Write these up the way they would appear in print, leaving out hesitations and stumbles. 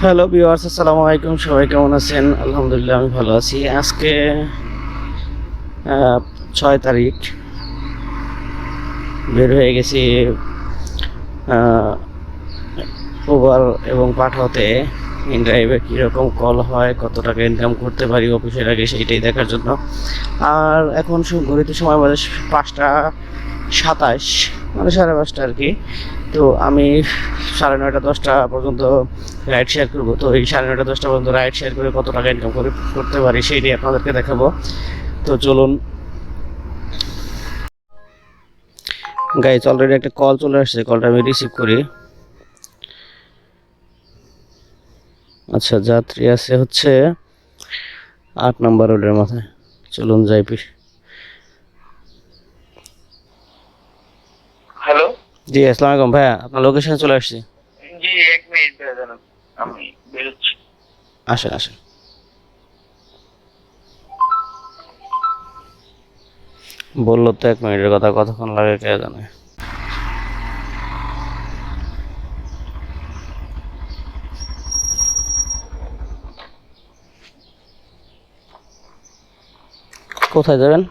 Hello viewers, আসসালামু আলাইকুম। সবাই কেমন আছেন? আলহামদুলিল্লাহ, আমি ভালো আছি। আজকে 6 তারিখ, বের হয়ে গেছি উবার এবং পাঠাওতে। ইন ড্রাইভে কীরকম কল হয়, কত টাকা ইনকাম করতে পারি অফিসের আগে, সেইটাই দেখার জন্য। আর এখন ঘড়িতে সময় বাজে 5টা 27, মানে 5:30 আর কি। তো আমি 9:30 10টা পর্যন্ত রাইড শেয়ার করবো। তো এই 9:30 10টা পর্যন্ত রাইড শেয়ার করে কত টাকা ইনকাম করতে পারি সেইটাই আপনাদেরকে দেখাবো। তো চলুন গাইজ, অলরেডি একটা কল চলে আসছে, কলটা আমি রিসিভ করি। আচ্ছা, যাত্রী আছে হচ্ছে 8 নম্বর রোডের মাথায়। চলুন যাই। হ্যালো। জি, আসসালামু আলাইকুম ভাইয়া, আপনার লোকেশনে চলে আসছি। জি, 1 মিনিট ভাইয়া জানান, আমি বেরোচ্ছি। আসেন আসেন। বললো তো 1 মিনিটের কথা, কতক্ষণ লাগে কে জানে। কোথায় যাবেন?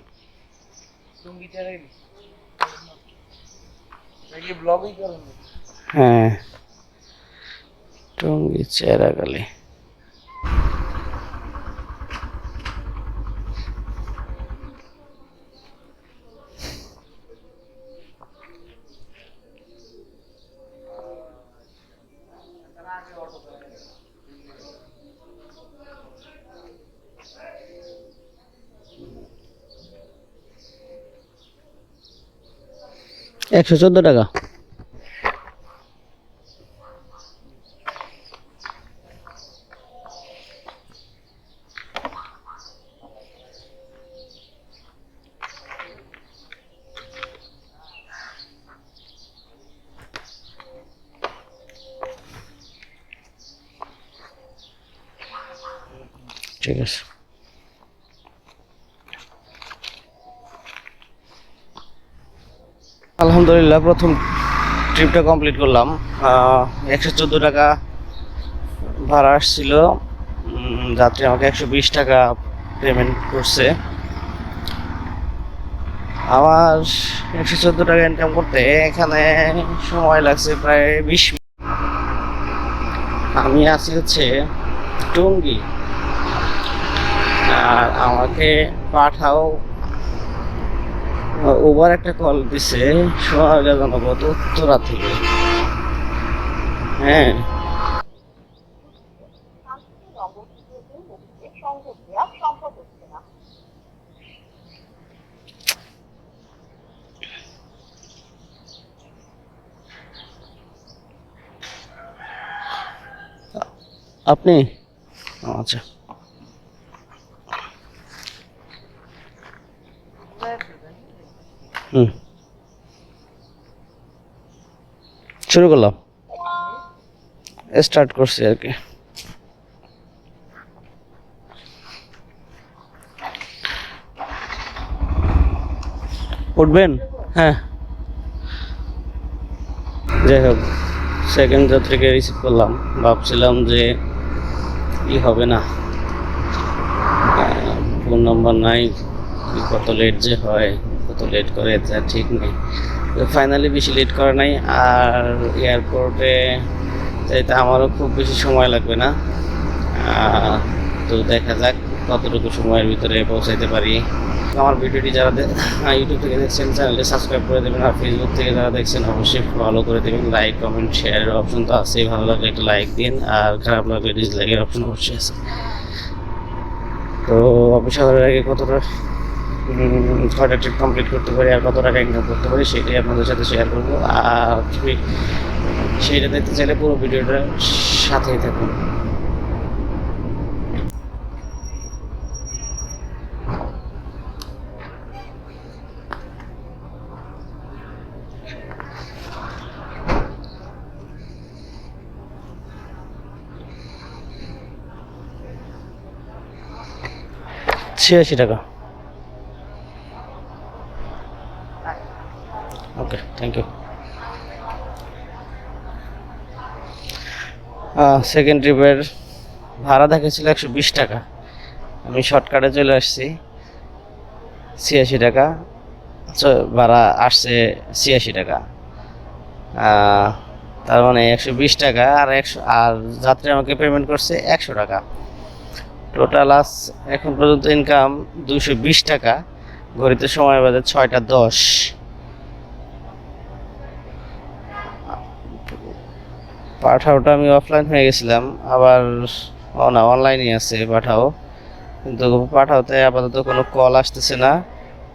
হ্যাঁ, টঙ্গী চেরাগালি। $114। ঠিক আছে। আলহামদুলিল্লাহ, প্রথম ট্রিপটা কমপ্লিট করলাম। 114 টাকা ভাড়া আসছিল। যাত্রী আমাকে 120 টাকা পেমেন্ট করছে। আমার 114 টাকা ইনকাম করতে এখানে সময় লাগছে প্রায় 20 মিনিট। আমি আছি হচ্ছে টঙ্গী, আর আমাকে পাঠাও ওভার একটা কল দিছে সোনারগাঁও উত্তরা থেকে। হ্যাঁ, আপনি? আচ্ছা, হুম, শুরু করলাম, স্টার্ট করছি আর কি। উঠবেন? হ্যাঁ, যাই হোক, সেকেন্ড যাত্রীকে রিসিভ করলাম। ভাবছিলাম যে হবে না, ফোন নাম্বার নাই, কত লেট যে হয়, কত লেট করে তা ঠিক নেই। ফাইনালি বেশি লেট করে নাই। আর এয়ারপোর্টে যাইতে আমারও খুব বেশি সময় লাগবে না। তো দেখা যাক কতটুকু সময়ের ভিতরে পৌঁছাইতে পারি। আমার ভিডিওটি যারা ইউটিউব থেকে দেখছেন, চ্যানেলটি সাবস্ক্রাইব করে দেবেন। আর ফেসবুক থেকে যারা দেখছেন, অবশ্যই ফলো করে দেবেন। লাইক, কমেন্ট, শেয়ারের অপশন তো আছেই। ভালো লাগলে একটা লাইক দিন, আর খারাপ লাগলে ডিসলাইকের অপশন অবশ্যই আছে। তো অফিস আওয়ারের আগে কয়টা ট্রিপ কমপ্লিট করতে পারি আর কত টাকা ইনকাম করতে পারি সেটাই আপনাদের সাথে শেয়ার করবো। আর সেইটা দেখতে চাইলে পুরো ভিডিওটা সাথেই থাকুন। $86। ওকে, থ্যাংক ইউ। সেকেন্ড ট্রিপের ভাড়া দেখেছিল 120 টাকা, আমি শর্টকাটে চলে আসছি 86 টাকা, ভাড়া আসছে 86 টাকা। তার মানে 120 টাকা আর যাত্রী আমাকে পেমেন্ট করছে 100 টাকা। টোটাল আজ এখন পর্যন্ত ইনকাম 220 টাকা। ঘড়িতে সময় বাজে 6টা 10। পাঠাওটা আমি অফলাইন হয়ে গেছিলাম, আবার না অনলাইনে আছে পাঠাও, কিন্তু পাঠাওতে আপাতত কোনো কল আসতেছে না।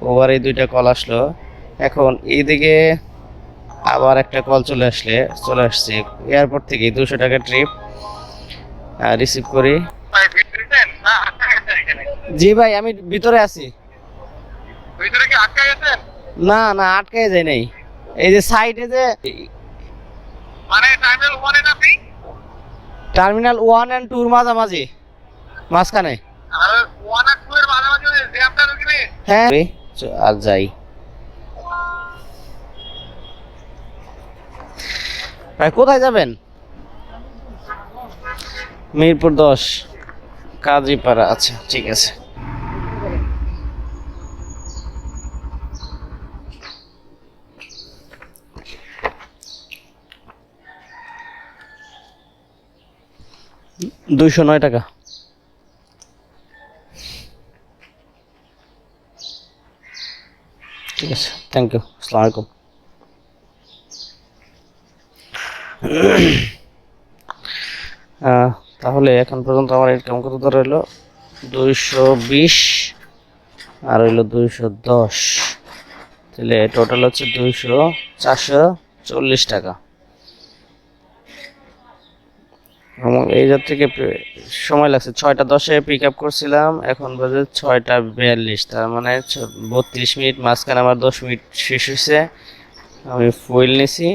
ওভারে 2টা কল আসলো, এখন এইদিকে আবার একটা কল চলে আসছে এয়ারপোর্ট থেকে। 200 টাকা ট্রিপ রিসিভ করি। ভাই ভিতরেছেন না আটকা গেছেন এখানে? জি ভাই, আমি ভিতরে আছি। ভিতরে কি আটকা গেছেন? না না, আটকে যায় নাই। এই যে সাইডে যে মানে টার্মিনাল 1 এর আপনি? টার্মিনাল 1 and 2 মাঝামাঝি, মাঝখানে। আর 1 আর 2 এর মাঝামাঝি জ্যামটা ঢুকবে। হ্যাঁ আর যাই ভাই। কোথায় যাবেন? মিরপুর 10 কাজীপাড়া। আচ্ছা ঠিক আছে। $209। ঠিক আছে, থ্যাংক ইউ, আসসালামু আলাইকুম। তাহলে এখন পর্যন্ত আমার ইনকাম কত রইলো? 220 আর হইলো 210, তাহলে টোটাল হচ্ছে 440 টাকা। এই যাত্রীকে সময় লাগছে 6টা 10-এ পিক আপ করছিলাম, এখন বাজে 6টা 42, তার মানে 32 মিনিট। মাঝখানে আমার 10 মিনিট শেষ হয়েছে, আমি ফুয়েল নিছি।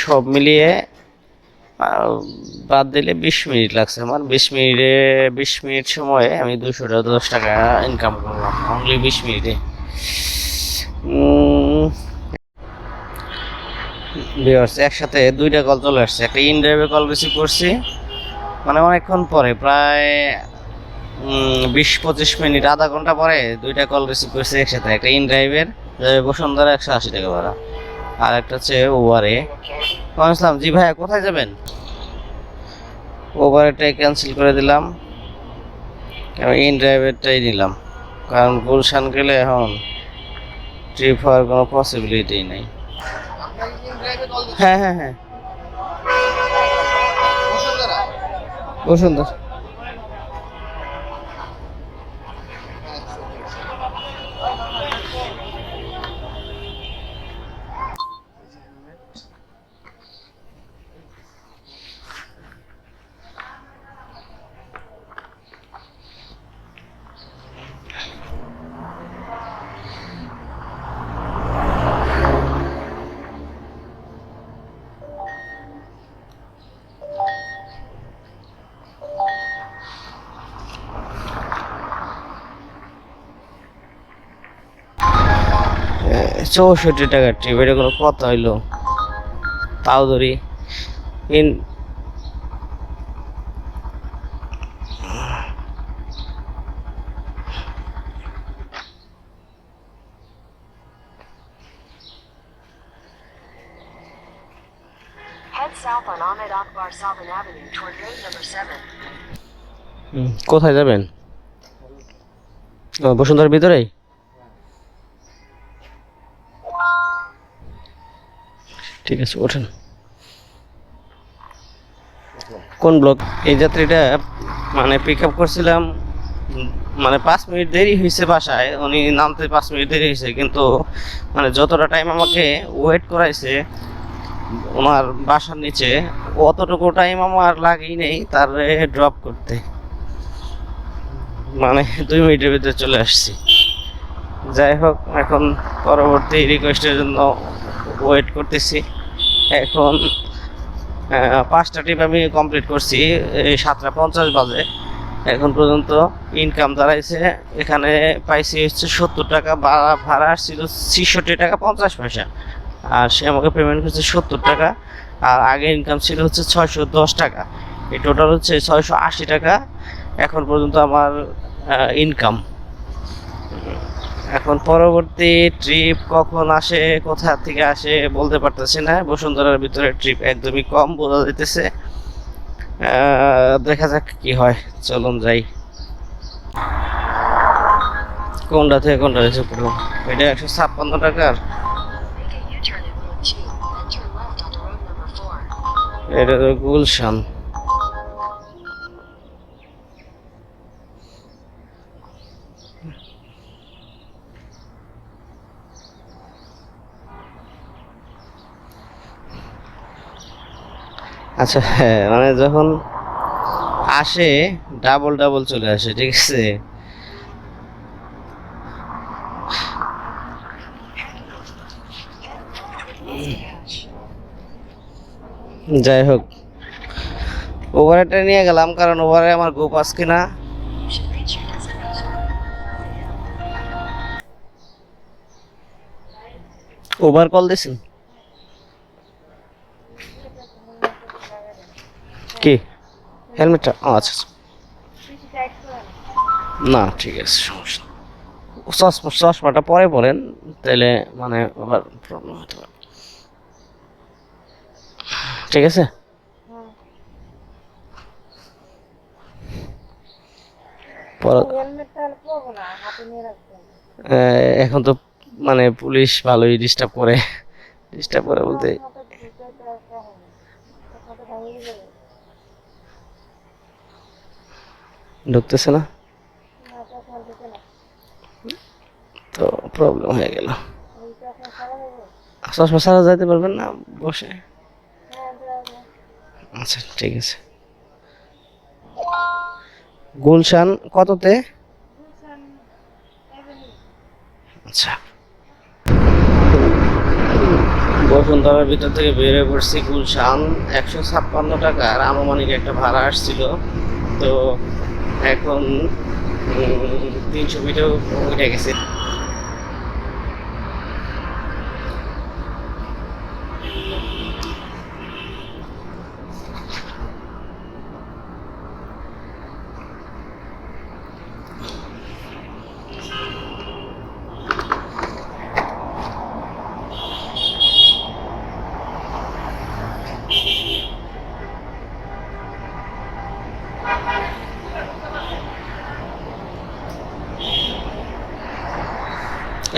সব মিলিয়ে বাদ দিলে 20 মিনিট লাগছে আমার। 20 মিনিট সময়ে আমি 210 টাকা ইনকাম করলাম, অনলি 20 মিনিটে। একসাথে 2টা কল চলে আসছে। একটা ইন ড্রাইভে কল রিসিভ করছি, মানে অনেকক্ষণ পরে, প্রায় 20-25 মিনিট, আধা ঘন্টা পরে 2টা কল রিসিভ করছি একসাথে। একটা ইন ড্রাইভের বসুন্ধরা 180 টাকা ভাড়া, আর একটা হচ্ছে ওভারে। আসলাম, জি ভাইয়া কোথায় যাবেন? ওভারটাই ক্যান্সেল করে দিলাম, আমি ইন ড্রাইভেরটাই নিলাম, কারণ গুলশান গেলে এখন ট্রিপ হওয়ার কোনো পসিবিলিটি নেই। হ্যাঁ হ্যাঁ হ্যাঁ, বসুন্ধরা। $64 টাকা ট্রিপ, এটা কোনো কথা হইলো? তাও ধরি in Head south on Ahmed Akbar Salvan Avenue toward gate number 7. কোথায় যাবেন? বসুন্ধরার ভিতরেই? ঠিক আছে, ওঠেন। কোন ব্লক? এই যাত্রীটা মানে পিক আপ করছিলাম, মানে 5 মিনিট দেরি হয়েছে বাসায়, উনি নামতে 5 মিনিট দেরি হয়েছে, কিন্তু মানে যতটা টাইম আমাকে ওয়েট করাইছে ওনার বাসার নিচে, অতটুকু টাইম আমার লাগেই নেই তার ড্রপ করতে। মানে 2 মিনিটের ভিতরে চলে আসছি। যাই হোক, এখন পরবর্তী রিকোয়েস্টের জন্য ওয়েট করতেছি। এখন 5টা ট্রিপ আমি কমপ্লিট করছি, 7:50 বাজে। এখন পর্যন্ত ইনকাম দাঁড়াইছে, এখানে পাইছি হচ্ছে 70 টাকা, ভাড়া ছিল 66 টাকা 50 পয়সা, আর সে আমাকে পেমেন্ট করছে 70 টাকা। আর আগে ইনকাম ছিল হচ্ছে 610 টাকা। এই টোটাল হচ্ছে 680 টাকা এখন পর্যন্ত আমার ইনকাম। এখন পরবর্তী ট্রিপ কখন আসে, কোথা থেকে আসে বলতে পারতেছি না। বসুন্ধরার ভিতরে ট্রিপ একদমই কম বোঝা যাইতেছে। দেখা যাক কি হয়, চলুন যাই। কোনটা থেকে কোনটা হয়েছে পুরো? এটা 156 টাকার, Make a U-turn at Road 2, then turn left onto road number 4. এটা তো গুলশান। আচ্ছা হ্যাঁ, মানে যখন আসে ডাবল ডাবল চলে আসে, ঠিক আছে। যাই হোক, ওভারটা নিয়ে গেলাম কারণ ওভারে আমার গো পাস কিনা। You should reach your destination. Over call দিছেন কি? হেলমেটটা আচ্ছা আচ্ছা। না ঠিক আছে, সমস্যা নেই। চশমাটা পরে পরেন, তাহলে মানে আবার প্রবলেম হতে পারে। ঠিক আছে। এখন তো মানে পুলিশ ভালোই ডিস্টার্ব করে বলতে ঢুকতেছে না, তো প্রবলেম হয়ে গেল। চশমা ছাড়া যাইতে পারবেন না বসে? আচ্ছা ঠিক আছে। গুলশান কততে? আচ্ছা, বসুন্ধরার ভিতর থেকে বেরিয়ে পড়ছি গুলশান। 156 টাকার আনুমানিক একটা ভাড়া আসছিল। তো এখন 300 মিটার উঠে গেছে।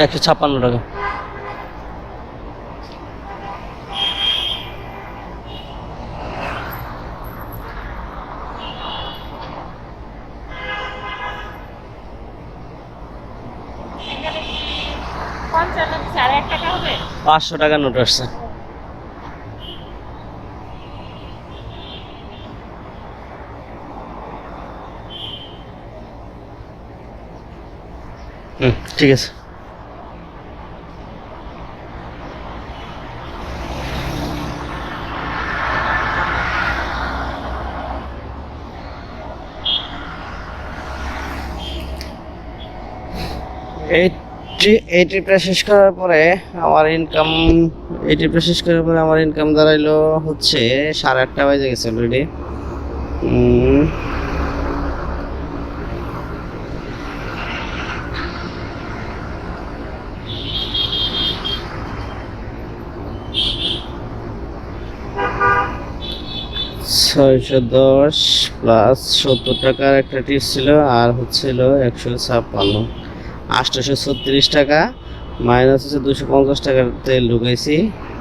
একশো 56 টাকা। সাড়ে 8 টাকা হবে। 500 টাকা নোট আসছে। ঠিক আছে। এই ট্রিপটা শেষ করার পরে আমার ইনকাম দাঁড়াইলো হচ্ছে 8:30 বাজে গেছে অলরেডি। 610 প্লাস 70 টাকার একটা টিপস ছিল, আর হচ্ছিল 156, 836 টাকা মাইনাস হচ্ছে 250 টাকার তেল ঢুকাইছি।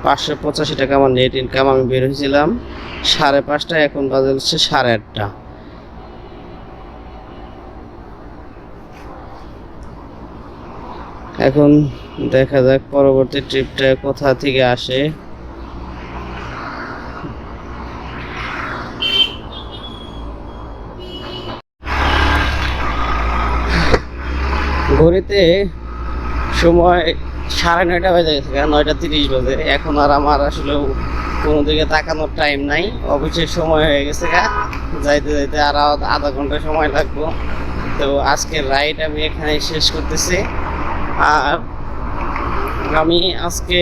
585 টাকা আমার নেট ইনকাম। আমি বের হয়েছিলাম 5:30, এখন বাজে হচ্ছে 8:30। এখন দেখা যাক পরবর্তী ট্রিপটা কোথা থেকে আসে। ঘড়িতে সময় 9:30 বাজে গেছে, 9:30 বাজে। এখন আর আমার আসলে কোনো দিকে তাকানোর টাইম নাই। অফিসের সময় হয়ে গেছে, যাইতে যাইতে আর আধা ঘন্টা সময় লাগবো। তো আজকের রাইড আমি এখানে শেষ করতেছি। আর আমি আজকে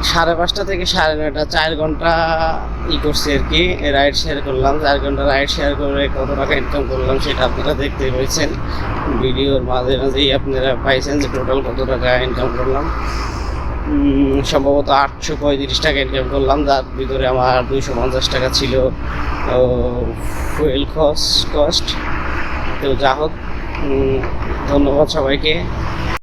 5:30 থেকে 9:30 4 ঘন্টা করছি আর কি, রাইড শেয়ার করলাম। 4 ঘন্টা রাইড শেয়ার করে কত টাকা ইনকাম করলাম সেটা আপনারা দেখতে পেয়েছেন। ভিডিওর মাঝে মাঝেই আপনারা পাইছেন যে টোটাল কত টাকা ইনকাম করলাম। সম্ভবত 835 টাকা ইনকাম করলাম, যার ভিতরে আমার 250 টাকা ছিল ফুয়েল কস্ট। তো যা হোক, ধন্যবাদ সবাইকে।